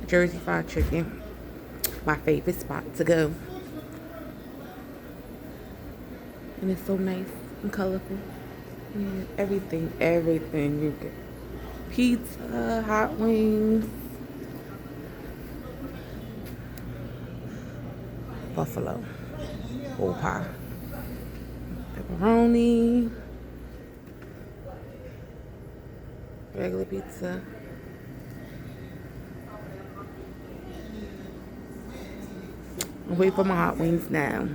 Jersey Fried Chicken. My favorite spot to go. And it's so nice and colorful. And everything you get. Pizza, hot wings, buffalo, old pie, pepperoni, regular pizza. I'm waiting for my hot wings now.